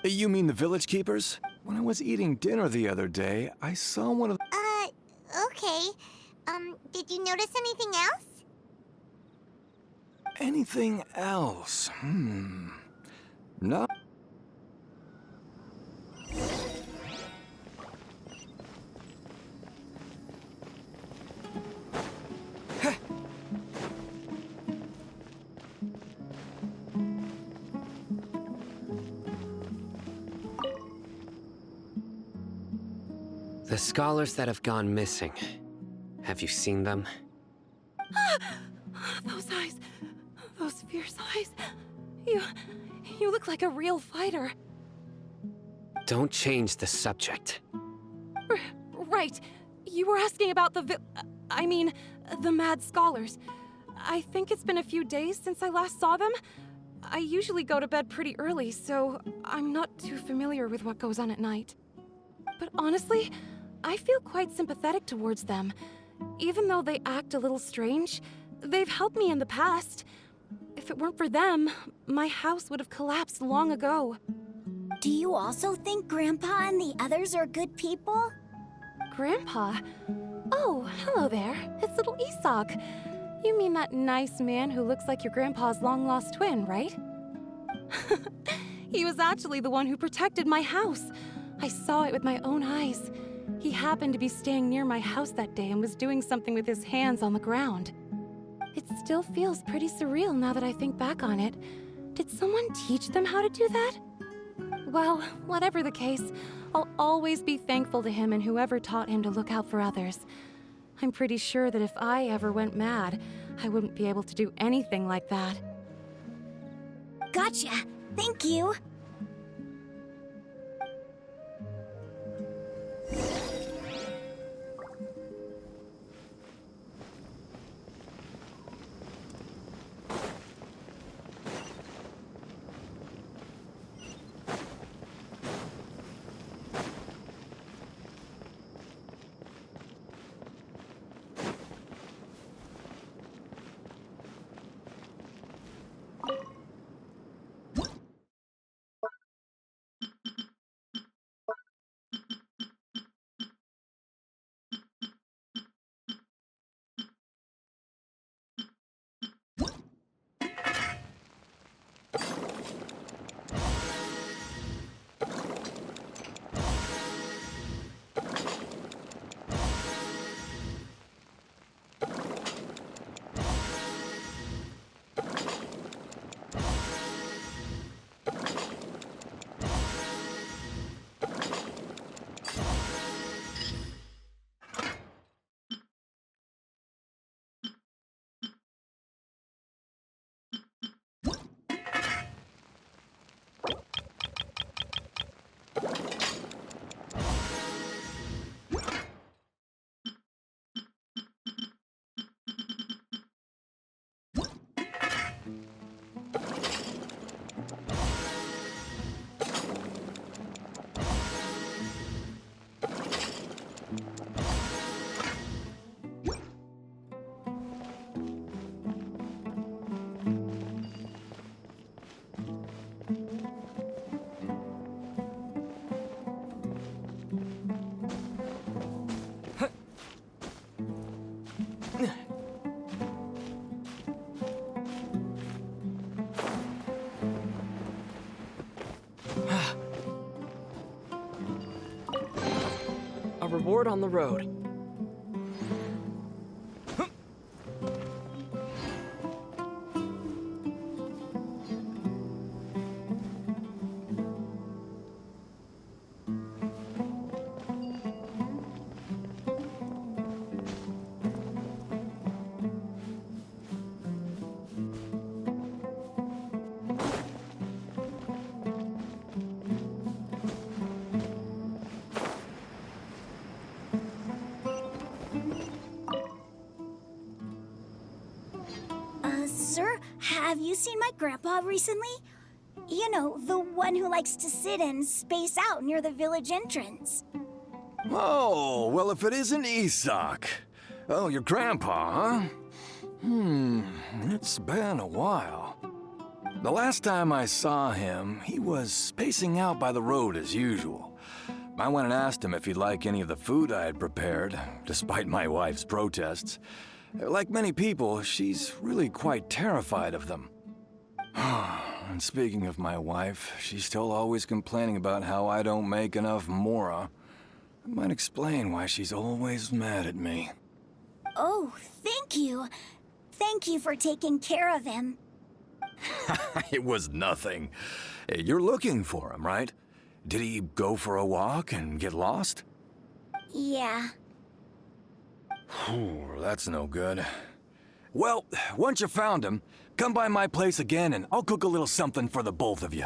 You mean the village keepers? When I was eating dinner the other day, I saw one of the... Okay. Did you notice anything else? Anything else? No. The scholars that have gone missing. Have you seen them? Those eyes. Those fierce eyes. You look like a real fighter. Don't change the subject. Right. You were asking about the the mad scholars. I think it's been a few days since I last saw them. I usually go to bed pretty early, so I'm not too familiar with what goes on at night. But honestly, I feel quite sympathetic towards them. Even though they act a little strange, they've helped me in the past. If it weren't for them, my house would have collapsed long ago. Do you also think Grandpa and the others are good people? Grandpa? Oh, hello there. It's little Isak. You mean that nice man who looks like your grandpa's long-lost twin, right? He was actually the one who protected my house. I saw it with my own eyes. He happened to be staying near my house that day and was doing something with his hands on the ground. It still feels pretty surreal now that I think back on it. Did someone teach them how to do that? Well, whatever the case, I'll always be thankful to him and whoever taught him to look out for others. I'm pretty sure that if I ever went mad, I wouldn't be able to do anything like that. Gotcha. Thank you. A reward on the road. Sir, have you seen my grandpa recently? You know, the one who likes to sit and space out near the village entrance. Oh, well, if it isn't Isak. Oh, your grandpa, huh? It's been a while. The last time I saw him, he was spacing out by the road as usual. I went and asked him if he'd like any of the food I had prepared, despite my wife's protests. Like many people, she's really quite terrified of them. And speaking of my wife, she's still always complaining about how I don't make enough mora. That might explain why she's always mad at me. Oh, thank you. Thank you for taking care of him. It was nothing. You're looking for him, right? Did he go for a walk and get lost? Yeah. Ooh, that's no good. Well, once you found him, come by my place again and I'll cook a little something for the both of you.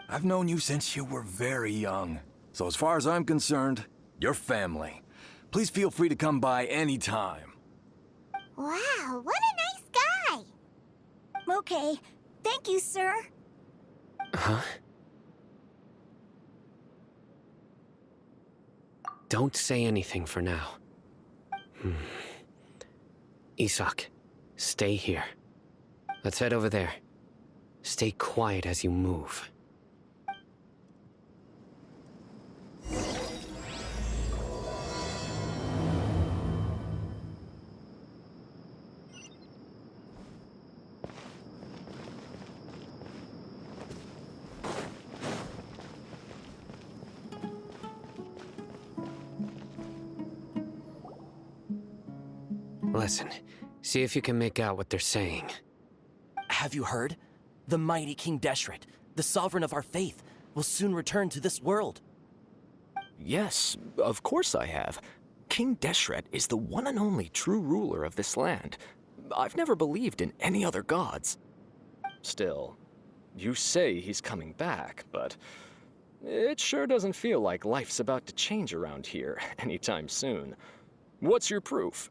I've known you since you were very young, so as far as I'm concerned, you're family. Please feel free to come by anytime. Wow, what a nice guy! Okay, thank you, sir. Huh? Don't say anything for now. Isak, stay here. Let's head over there. Stay quiet as you move. Listen, see if you can make out what they're saying. Have you heard? The mighty King Deshret, the sovereign of our faith, will soon return to this world. Yes, of course I have. King Deshret is the one and only true ruler of this land. I've never believed in any other gods. Still, you say he's coming back, but it sure doesn't feel like life's about to change around here anytime soon. What's your proof?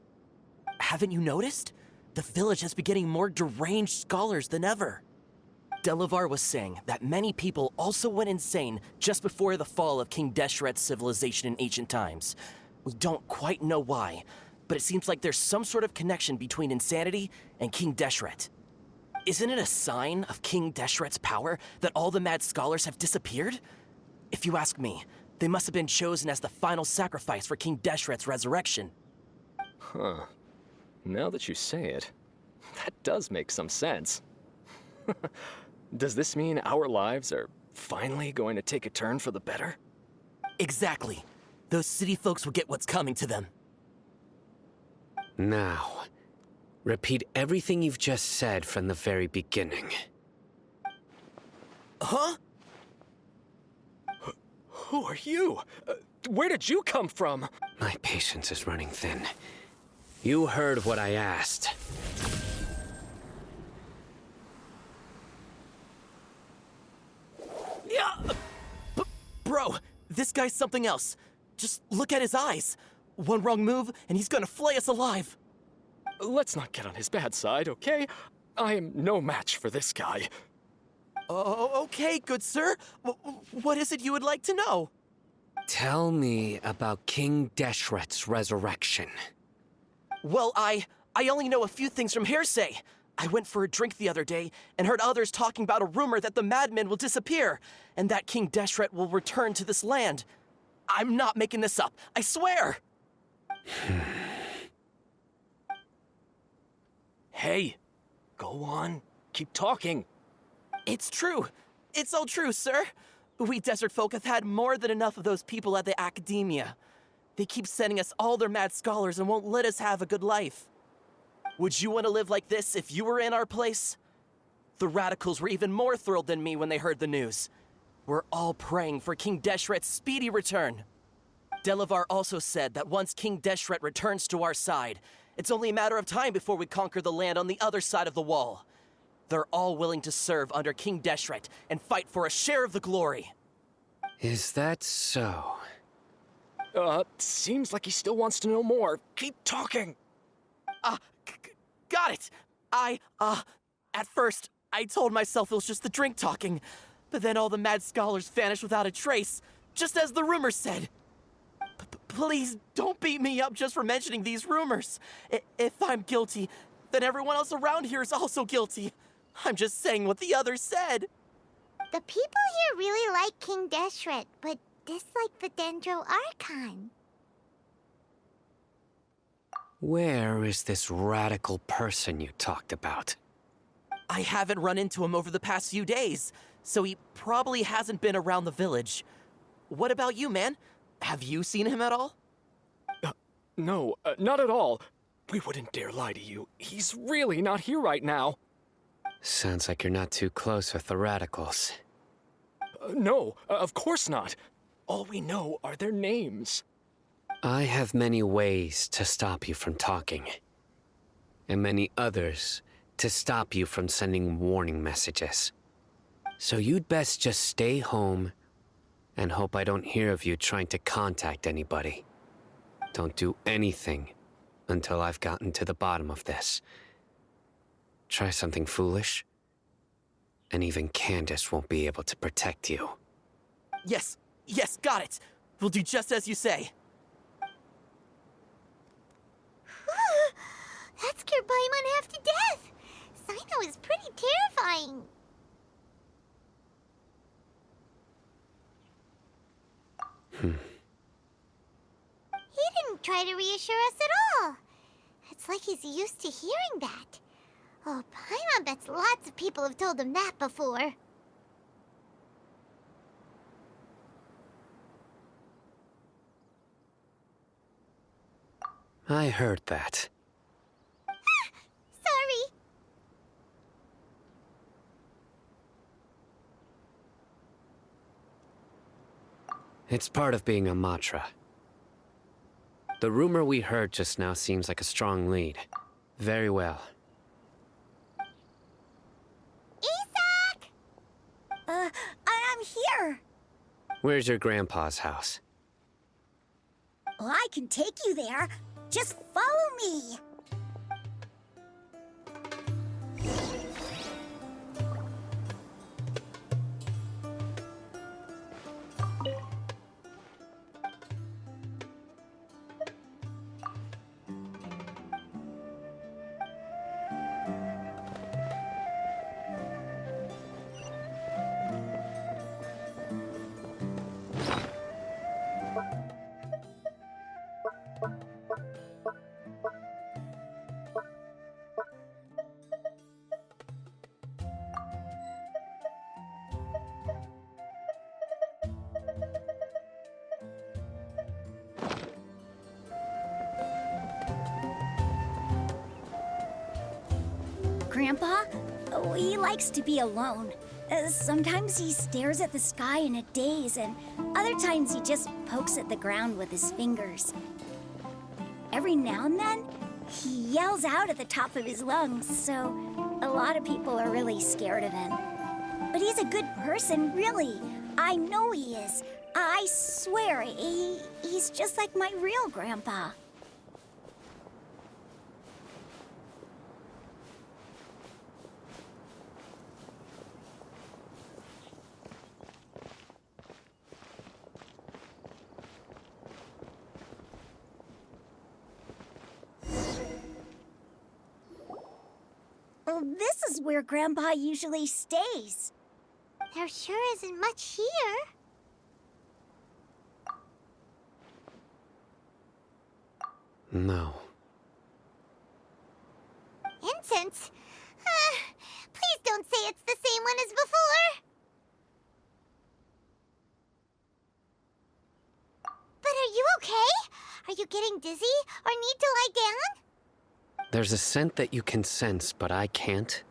Haven't you noticed? The village has been getting more deranged scholars than ever. Delavar was saying that many people also went insane just before the fall of King Deshret's civilization in ancient times. We don't quite know why, but it seems like there's some sort of connection between insanity and King Deshret. Isn't it a sign of King Deshret's power that all the mad scholars have disappeared? If you ask me, they must have been chosen as the final sacrifice for King Deshret's resurrection. Huh. Now that you say it, that does make some sense. Does this mean our lives are finally going to take a turn for the better? Exactly. Those city folks will get what's coming to them. Now, repeat everything you've just said from the very beginning. Huh? Who are you? Where did you come from? My patience is running thin. You heard what I asked. Yeah! Bro, this guy's something else. Just look at his eyes. One wrong move, and he's gonna flay us alive. Let's not get on his bad side, okay? I am no match for this guy. Oh, okay, good sir. What is it you would like to know? Tell me about King Deshret's resurrection. Well, I only know a few things from hearsay. I went for a drink the other day and heard others talking about a rumor that the madmen will disappear and that King Deshret will return to this land. I'm not making this up, I swear! Hey, go on. Keep talking. It's true. It's all true, sir. We desert folk have had more than enough of those people at the academia. They keep sending us all their mad scholars and won't let us have a good life. Would you want to live like this if you were in our place? The radicals were even more thrilled than me when they heard the news. We're all praying for King Deshret's speedy return. Delavar also said that once King Deshret returns to our side, it's only a matter of time before we conquer the land on the other side of the wall. They're all willing to serve under King Deshret and fight for a share of the glory. Is that so? Seems like he still wants to know more. Keep talking. Got it. At first, I told myself it was just the drink talking, but then all the mad scholars vanished without a trace, just as the rumors said. Please don't beat me up just for mentioning these rumors. If I'm guilty, then everyone else around here is also guilty. I'm just saying what the others said. The people here really like King Deshret, but dislike the Dendro Archon. Where is this radical person you talked about? I haven't run into him over the past few days, so he probably hasn't been around the village. What about you, man? Have you seen him at all? No, not at all. We wouldn't dare lie to you. He's really not here right now. Sounds like you're not too close with the radicals. No, of course not. All we know are their names. I have many ways to stop you from talking. And many others to stop you from sending warning messages. So you'd best just stay home and hope I don't hear of you trying to contact anybody. Don't do anything until I've gotten to the bottom of this. Try something foolish, and even Candace won't be able to protect you. Yes, got it. We'll do just as you say. That scared Paimon half to death. Sino is pretty terrifying. He didn't try to reassure us at all. It's like he's used to hearing that. Oh, Paimon bets lots of people have told him that before. I heard that. Sorry. It's part of being a Matra. The rumor we heard just now seems like a strong lead. Very well. Isak! I'm here. Where's your grandpa's house? Well, I can take you there. Just follow me. Grandpa? Oh, he likes to be alone. Sometimes he stares at the sky in a daze, and other times he just pokes at the ground with his fingers. Every now and then, he yells out at the top of his lungs, so a lot of people are really scared of him. But he's a good person, really. I know he is. I swear, he's just like my real grandpa. Well, this is where Grandpa usually stays. There sure isn't much here. No. Incense? Please don't say it's the same one as before. But are you okay? Are you getting dizzy or need to lie down? There's a scent that you can sense, but I can't.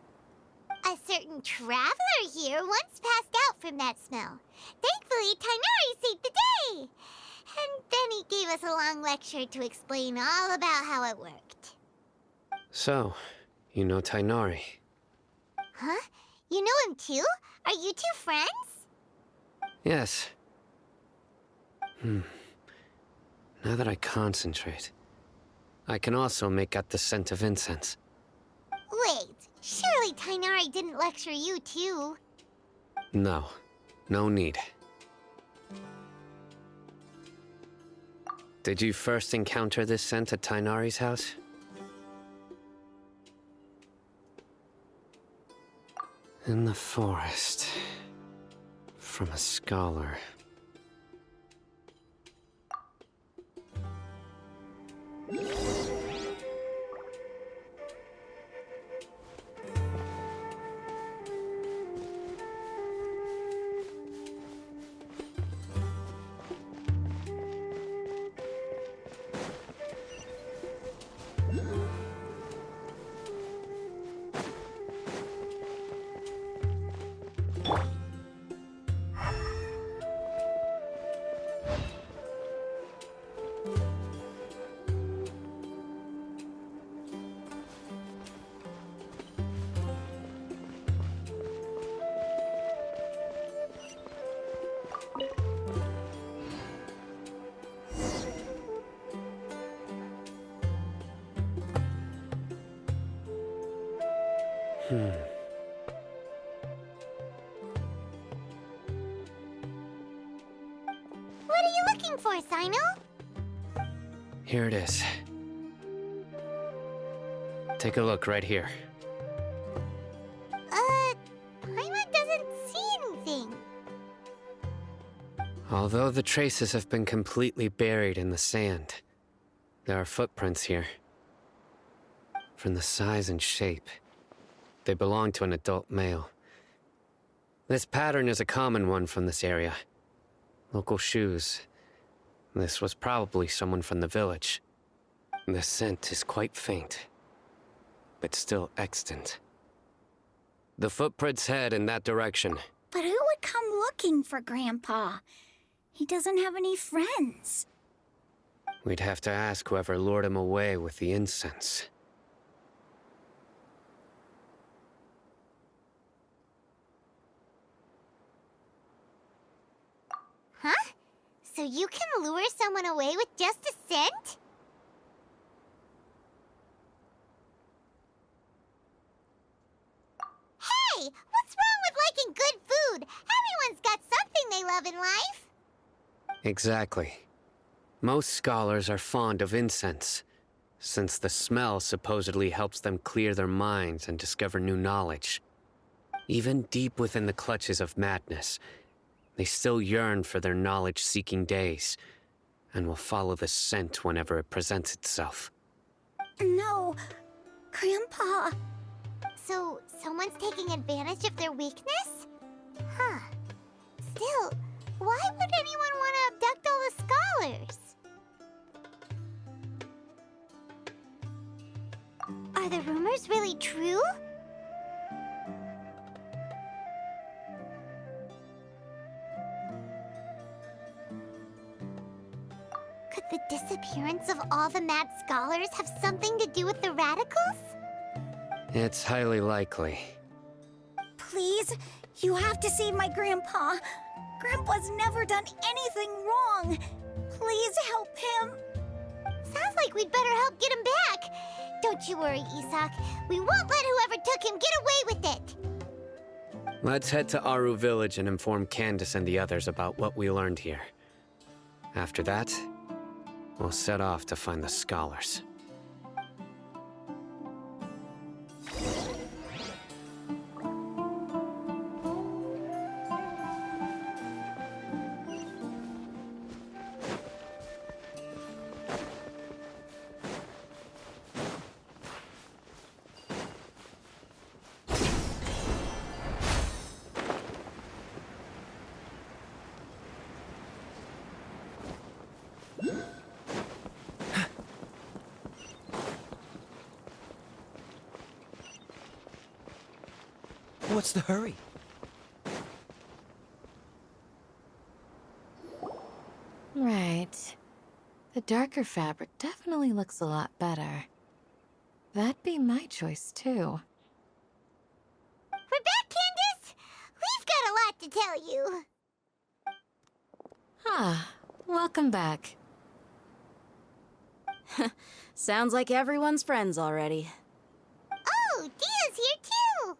A certain traveler here once passed out from that smell. Thankfully, Tainari saved the day. And then he gave us a long lecture to explain all about how it worked. So, you know Tainari. Huh? You know him too? Are you two friends? Yes. Now that I concentrate, I can also make out the scent of incense. Wait, surely Tainari didn't lecture you too. No. No need. Did you first encounter this scent at Tainari's house? In the forest. From a scholar. What are you looking for, Sino? Here it is. Take a look right here. Paimon doesn't see anything. Although the traces have been completely buried in the sand, there are footprints here. From the size and shape, they belong to an adult male. This pattern is a common one from this area. Local shoes. This was probably someone from the village. The scent is quite faint, but still extant. The footprints head in that direction. But who would come looking for Grandpa? He doesn't have any friends. We'd have to ask whoever lured him away with the incense. Huh? So you can lure someone away with just a scent? Hey! What's wrong with liking good food? Everyone's got something they love in life. Exactly. Most scholars are fond of incense, since the smell supposedly helps them clear their minds and discover new knowledge. Even deep within the clutches of madness, they still yearn for their knowledge-seeking days, and will follow the scent whenever it presents itself. No, Grandpa. So, someone's taking advantage of their weakness? Huh. Still, why would anyone want to abduct all the scholars? Are the rumors really true? Could the disappearance of all the mad scholars have something to do with the radicals? It's highly likely. Please, you have to save my Grandpa. Grandpa's never done anything wrong. Please help him. Sounds like we'd better help get him back. Don't you worry, Isak. We won't let whoever took him get away with it. Let's head to Aru Village and inform Candace and the others about what we learned here. After that, we'll set off to find the scholars. What's the hurry? Right. The darker fabric definitely looks a lot better. That'd be my choice, too. We're back, Candace! We've got a lot to tell you. Ah, welcome back. Sounds like everyone's friends already. Oh, Dia's here too!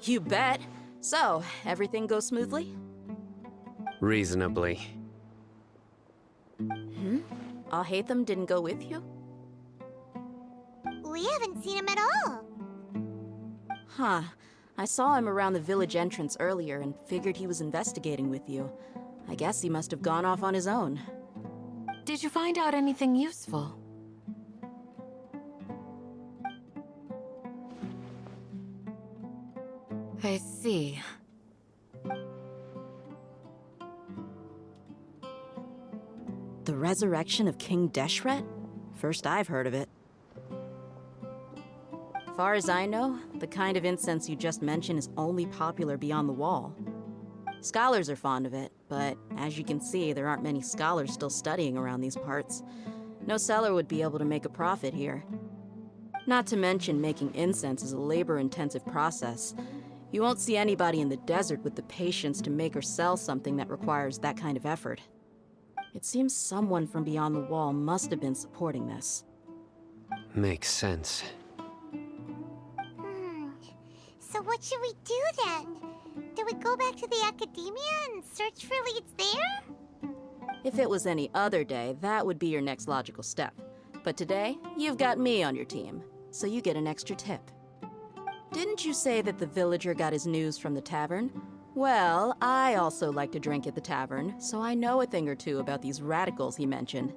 You bet. So, everything goes smoothly? Reasonably. Alhaitham didn't go with you? We haven't seen him at all. Huh. I saw him around the village entrance earlier and figured he was investigating with you. I guess he must have gone off on his own. Did you find out anything useful? I see. The resurrection of King Deshret? First I've heard of it. Far as I know, the kind of incense you just mentioned is only popular beyond the wall. Scholars are fond of it, but as you can see, there aren't many scholars still studying around these parts. No seller would be able to make a profit here. Not to mention, making incense is a labor-intensive process. You won't see anybody in the desert with the patience to make or sell something that requires that kind of effort. It seems someone from beyond the wall must have been supporting this. Makes sense. So what should we do then? Do we go back to the academia and search for leads there? If it was any other day, that would be your next logical step. But today, you've got me on your team, so you get an extra tip. Didn't you say that the villager got his news from the tavern? Well, I also like to drink at the tavern, so I know a thing or two about these radicals he mentioned.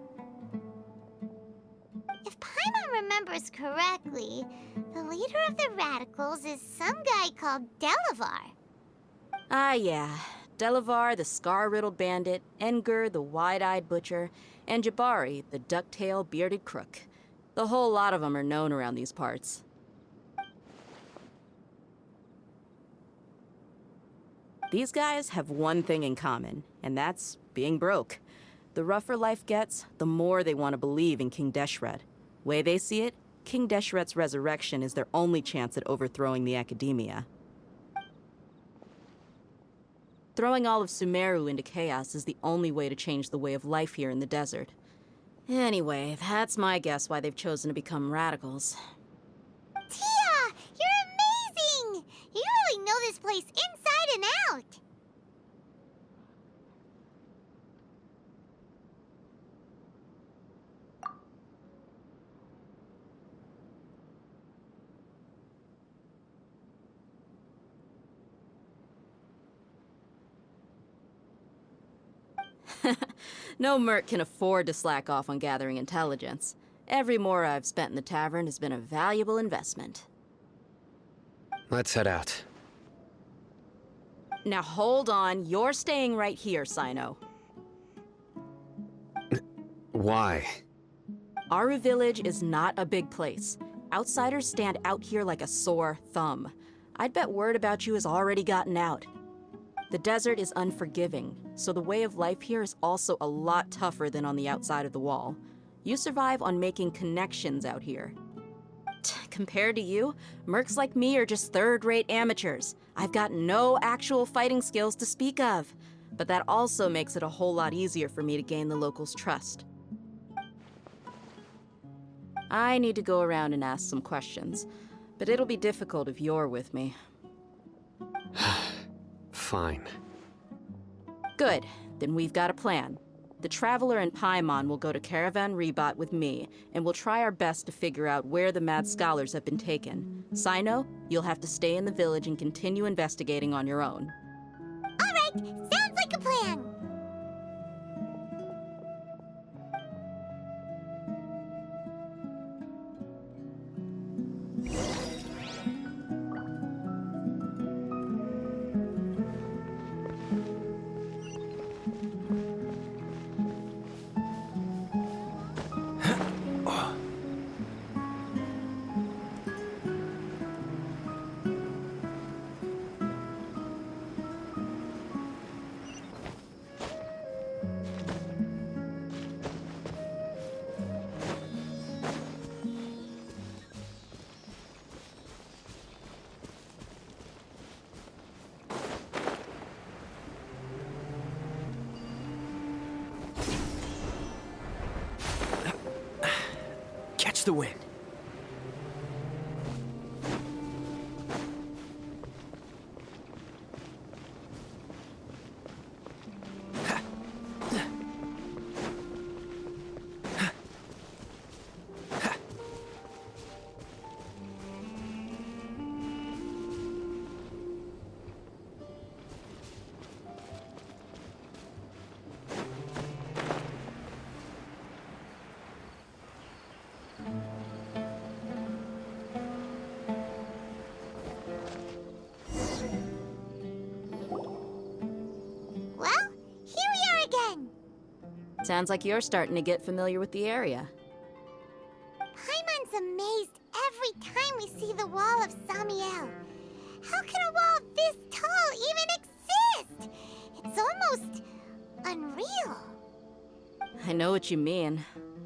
If Paimon remembers correctly, the leader of the radicals is some guy called Delavar. Ah, yeah. Delavar, the scar-riddled bandit, Engur, the wide-eyed butcher, and Jabari, the duck-tailed bearded crook. The whole lot of them are known around these parts. These guys have one thing in common, and that's being broke. The rougher life gets, the more they want to believe in King Deshret. Way they see it, King Deshret's resurrection is their only chance at overthrowing the academia. Throwing all of Sumeru into chaos is the only way to change the way of life here in the desert. Anyway, that's my guess why they've chosen to become radicals. Tia! You're amazing! You really know this place inside and out! No merc can afford to slack off on gathering intelligence. Every more I've spent in the tavern has been a valuable investment. Let's head out. Now hold on, you're staying right here, Sino. Why? Aru Village is not a big place. Outsiders stand out here like a sore thumb. I'd bet word about you has already gotten out. The desert is unforgiving, so the way of life here is also a lot tougher than on the outside of the wall. You survive on making connections out here. Compared to you, mercs like me are just third-rate amateurs. I've got no actual fighting skills to speak of, but that also makes it a whole lot easier for me to gain the locals' trust. I need to go around and ask some questions, but it'll be difficult if you're with me. Fine. Good. Then we've got a plan. The Traveler and Paimon will go to Caravan Rebot with me, and we'll try our best to figure out where the mad scholars have been taken. Sino, you'll have to stay in the village and continue investigating on your own. Alright, sounds like a plan! Catch the wind. Sounds like you're starting to get familiar with the area. Paimon's amazed every time we see the wall of Samiel. How can a wall this tall even exist? It's almost unreal. I know what you mean.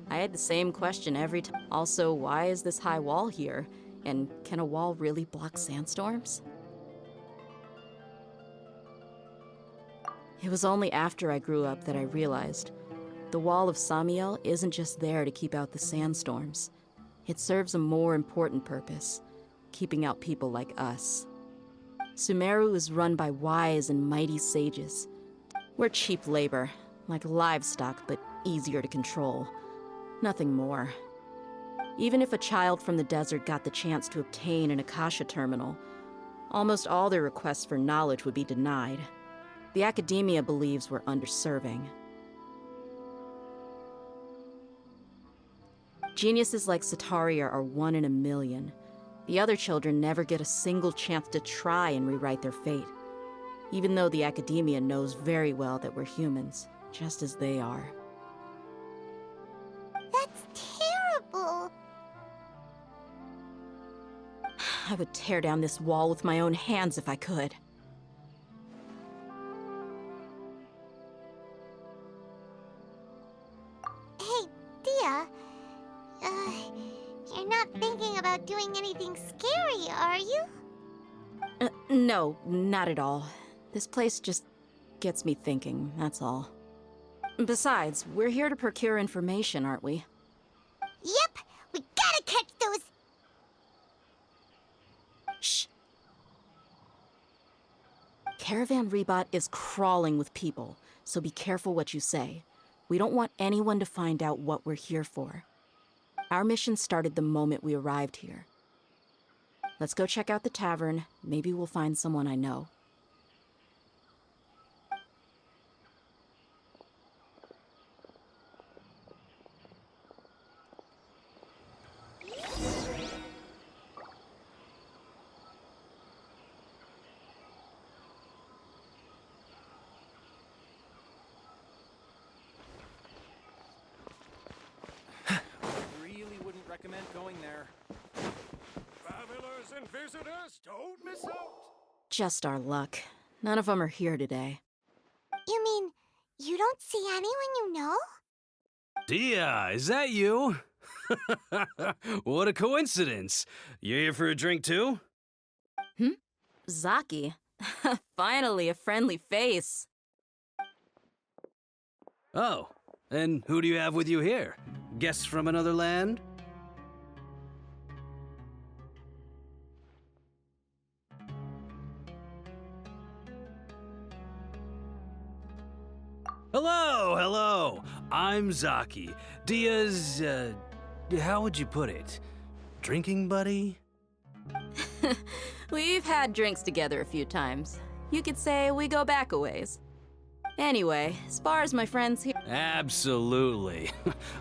I had the same question every time. Also, why is this high wall here? And can a wall really block sandstorms? It was only after I grew up that I realized the wall of Samiel isn't just there to keep out the sandstorms. It serves a more important purpose, keeping out people like us. Sumeru is run by wise and mighty sages. We're cheap labor, like livestock, but easier to control. Nothing more. Even if a child from the desert got the chance to obtain an Akasha terminal, almost all their requests for knowledge would be denied. The academia believes we're underserving. Geniuses like Sataria are 1 in a million. The other children never get a single chance to try and rewrite their fate, even though the academia knows very well that we're humans, just as they are. That's terrible. I would tear down this wall with my own hands if I could. Hey, Dia. You're not thinking about doing anything scary, are you? No, not at all. This place just gets me thinking, that's all. Besides, we're here to procure information, aren't we? Yep, we gotta catch those. Shh. Caravan Rebot is crawling with people, so be careful what you say. We don't want anyone to find out what we're here for. Our mission started the moment we arrived here. Let's go check out the tavern. Maybe we'll find someone I know. Recommend going there. Travelers and visitors, don't miss out. Just our luck. None of them are here today. You mean, you don't see anyone you know? Dia, is that you? What a coincidence. You here for a drink too? Zaki. Finally, a friendly face. Oh, and who do you have with you here? Guests from another land? Hello. I'm Zaki. Dia's, how would you put it? Drinking buddy? We've had drinks together a few times. You could say we go back a ways. Anyway, as far as my friends here... Absolutely.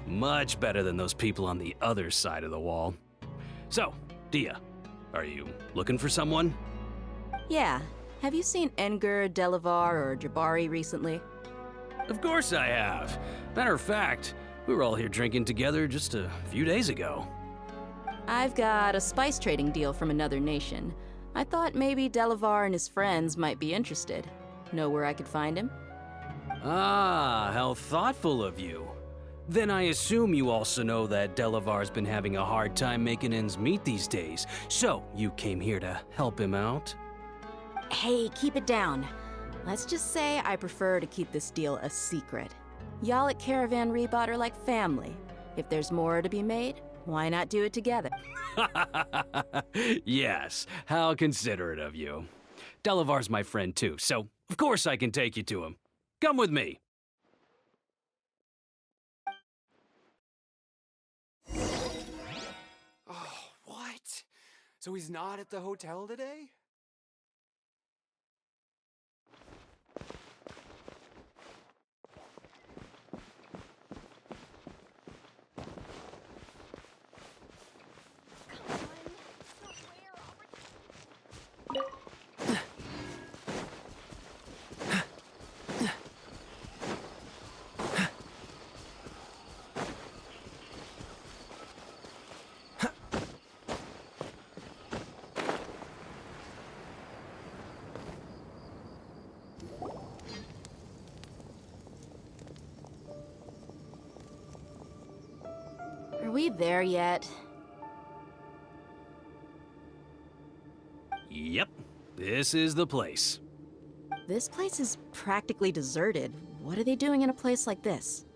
Much better than those people on the other side of the wall. So, Dia, are you looking for someone? Yeah. Have you seen Enger, Delavar, or Jabari recently? Of course I have. Matter of fact, we were all here drinking together just a few days ago. I've got a spice trading deal from another nation. I thought maybe Delavar and his friends might be interested. Know where I could find him? Ah, how thoughtful of you. Then I assume you also know that Delavar's been having a hard time making ends meet these days, so you came here to help him out? Hey, keep it down. Let's just say I prefer to keep this deal a secret. Y'all at Caravan Rebot are like family. If there's more to be made, why not do it together? Yes, how considerate of you. Delavar's my friend too, so of course I can take you to him. Come with me. Oh, what? So he's not at the hotel today? we there yet? Yep, this is the place. This place is practically deserted. What are they doing in a place like this?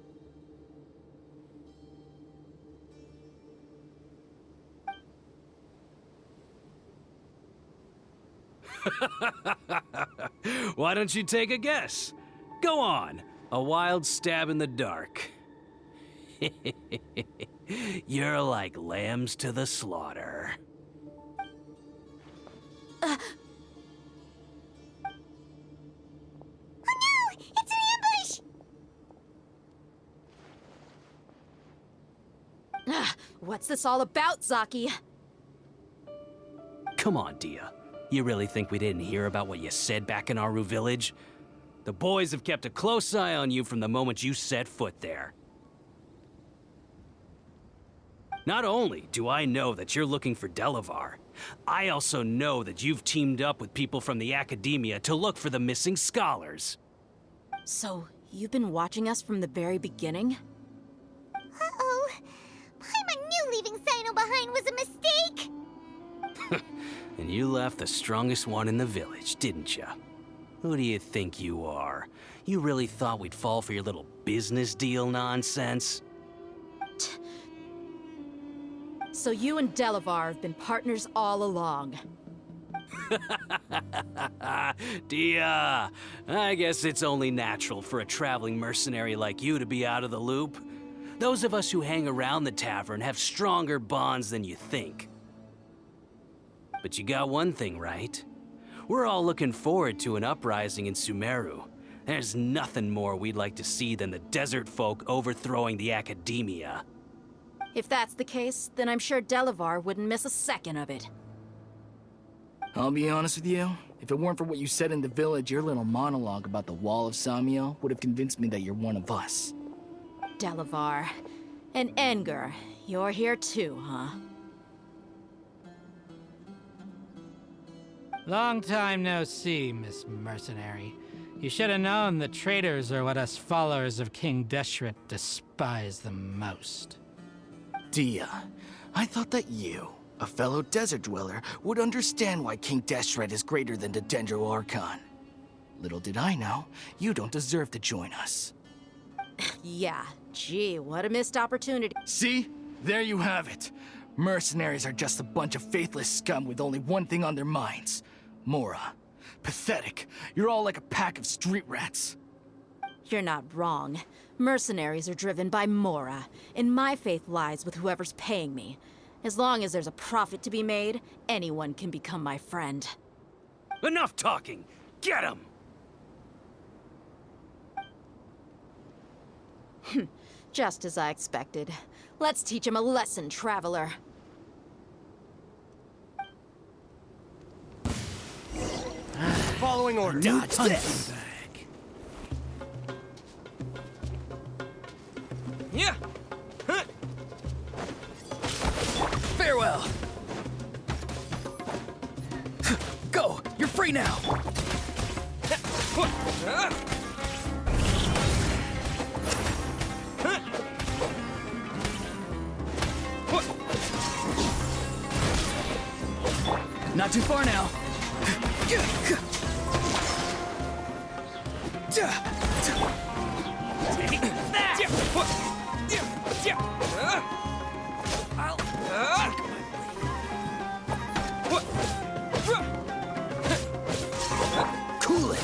Why don't you take a guess? Go on, a wild stab in the dark. You're like lambs to the slaughter. Oh no! It's an ambush! What's this all about, Zaki? Come on, Dia. You really think we didn't hear about what you said back in Aru Village? The boys have kept a close eye on you from the moment you set foot there. Not only do I know that you're looking for Delavar, I also know that you've teamed up with people from the Academia to look for the missing scholars. So, you've been watching us from the very beginning? Uh-oh. Paimon knew leaving Sino behind was a mistake! And you left the strongest one in the village, didn't you? Who do you think you are? You really thought we'd fall for your little business deal nonsense? So you and Delavar have been partners all along. Dia, I guess it's only natural for a traveling mercenary like you to be out of the loop. Those of us who hang around the tavern have stronger bonds than you think. But you got one thing right. We're all looking forward to an uprising in Sumeru. There's nothing more we'd like to see than the desert folk overthrowing the Academia. If that's the case, then I'm sure Delavar wouldn't miss a second of it. I'll be honest with you. If it weren't for what you said in the village, your little monologue about the Wall of Samiel would have convinced me that you're one of us. Delavar. And Enger, you're here too, huh? Long time no see, Miss Mercenary. You should have known that traitors are what us followers of King Deshret despise the most. Dia, I thought that you, a fellow desert dweller, would understand why King Deshret is greater than the Dendro Archon. Little did I know, you don't deserve to join us. Yeah, gee, what a missed opportunity. See? There you have it. Mercenaries are just a bunch of faithless scum with only one thing on their minds. Mora. Pathetic. You're all like a pack of street rats. You're not wrong. Mercenaries are driven by Mora, and my faith lies with whoever's paying me. As long as there's a profit to be made, anyone can become my friend. Enough talking! Get him! Just as I expected. Let's teach him a lesson, traveler. Following orders. Dodge this! Yeah. Huh. Farewell! Go! You're free now! Not too far now. Cool it.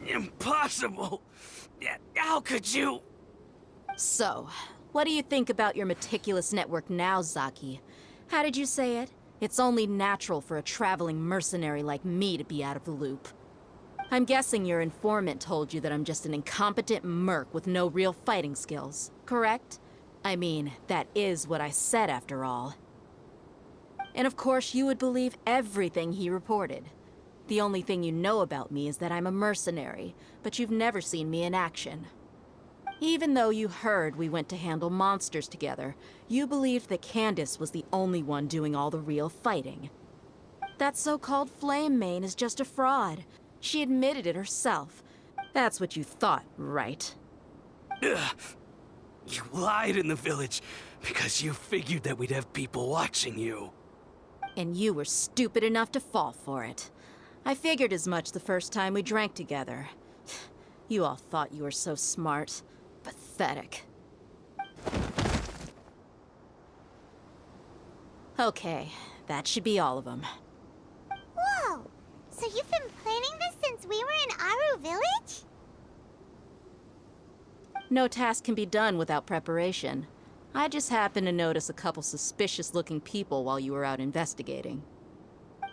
Impossible! How could you? So, what do you think about your meticulous network now, Zaki? How did you say it? It's only natural for a traveling mercenary like me to be out of the loop. I'm guessing your informant told you that I'm just an incompetent merc with no real fighting skills, correct? I mean, that is what I said after all. And of course, you would believe everything he reported. The only thing you know about me is that I'm a mercenary, but you've never seen me in action. Even though you heard we went to handle monsters together, you believed that Candace was the only one doing all the real fighting. That so-called Flame Mane is just a fraud. She admitted it herself. That's what you thought, right? Ugh. You lied in the village because you figured that we'd have people watching you. And you were stupid enough to fall for it. I figured as much the first time we drank together. You all thought you were so smart. Pathetic. Okay, that should be all of them. Whoa! So you've been planning this since we were in Aru Village? No task can be done without preparation. I just happened to notice a couple suspicious-looking people while you were out investigating.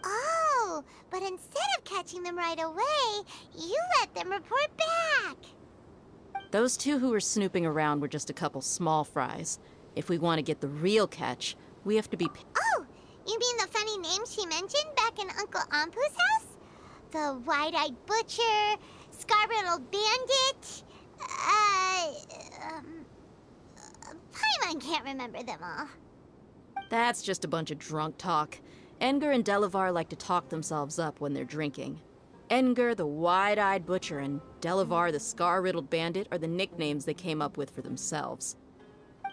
Oh, but instead of catching them right away, you let them report back. Those two who were snooping around were just a couple small fries. If we want to get the real catch, we have to be... Oh, you mean the funny name she mentioned back in Uncle Ampu's house? The wide-eyed butcher, scar-riddled bandit... Paimon can't remember them all. That's just a bunch of drunk talk. Edgar and Delavar like to talk themselves up when they're drinking. Edgar, the wide-eyed butcher, and Delavar, the scar-riddled bandit, are the nicknames they came up with for themselves.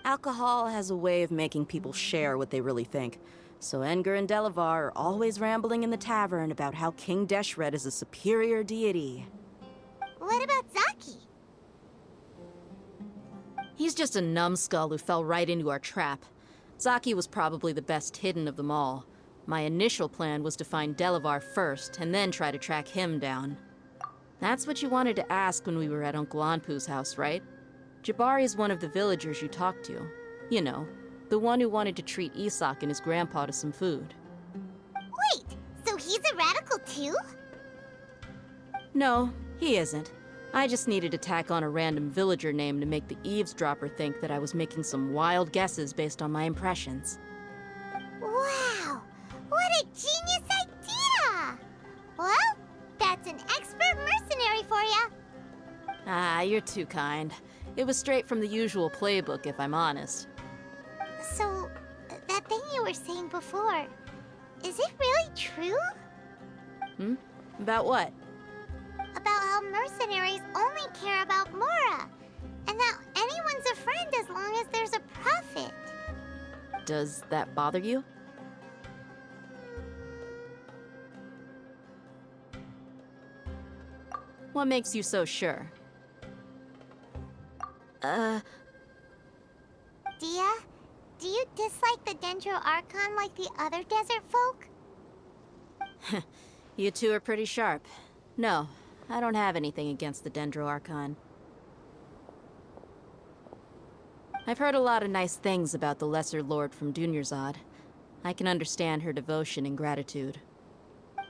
Alcohol has a way of making people share what they really think, so Edgar and Delavar are always rambling in the tavern about how King Deshret is a superior deity. What about Zaki? He's just a numbskull who fell right into our trap. Zaki was probably the best hidden of them all. My initial plan was to find Delavar first, and then try to track him down. That's what you wanted to ask when we were at Uncle Anpu's house, right? Jabari is one of the villagers you talked to. You know, the one who wanted to treat Isak and his grandpa to some food. Wait, so he's a radical too? No, he isn't. I just needed to tack on a random villager name to make the eavesdropper think that I was making some wild guesses based on my impressions. Wow, what a genius idea! Well, that's an expert mercenary for ya. Ah, you're too kind. It was straight from the usual playbook, if I'm honest. So, that thing you were saying before, is it really true? About what? About how mercenaries only care about Mora, and that anyone's a friend as long as there's a profit. Does that bother you? What makes you so sure? Dia, do you dislike the Dendro Archon like the other desert folk? You two are pretty sharp. No, I don't have anything against the Dendro Archon. I've heard a lot of nice things about the Lesser Lord from Dunyarzad. I can understand her devotion and gratitude.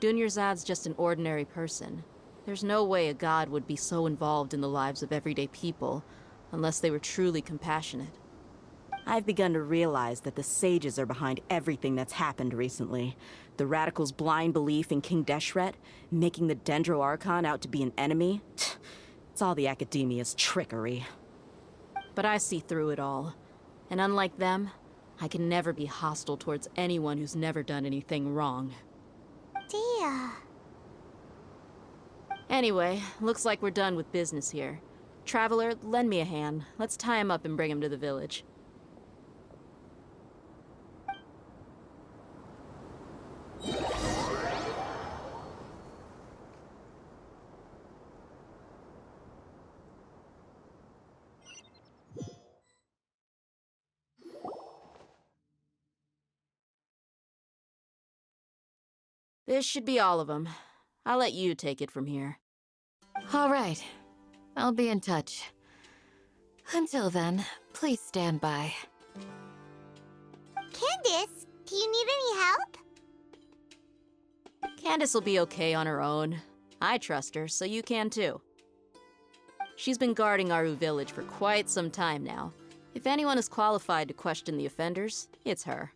Dunyarzad's just an ordinary person. There's no way a god would be so involved in the lives of everyday people, unless they were truly compassionate. I've begun to realize that the sages are behind everything that's happened recently. The radicals' blind belief in King Deshret, making the Dendro Archon out to be an enemy. It's all the academia's trickery. But I see through it all. And unlike them, I can never be hostile towards anyone who's never done anything wrong. Dia. Anyway, looks like we're done with business here. Traveler, lend me a hand. Let's tie him up and bring him to the village. This should be all of them. I'll let you take it from here. All right. I'll be in touch. Until then, please stand by. Candace, do you need any help? Candace will be okay on her own. I trust her, so you can too. She's been guarding Aru Village for quite some time now. If anyone is qualified to question the offenders, it's her.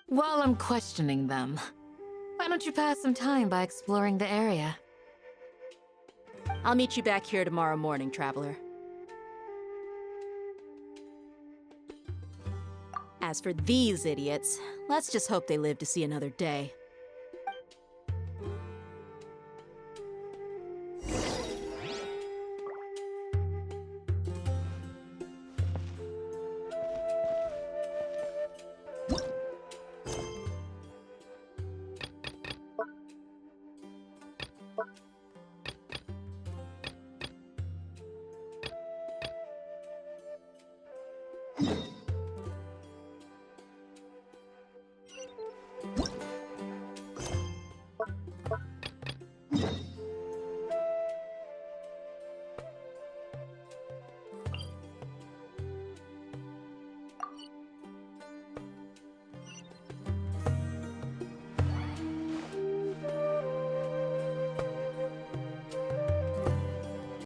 While I'm questioning them, why don't you pass some time by exploring the area? I'll meet you back here tomorrow morning, Traveler. As for these idiots, let's just hope they live to see another day.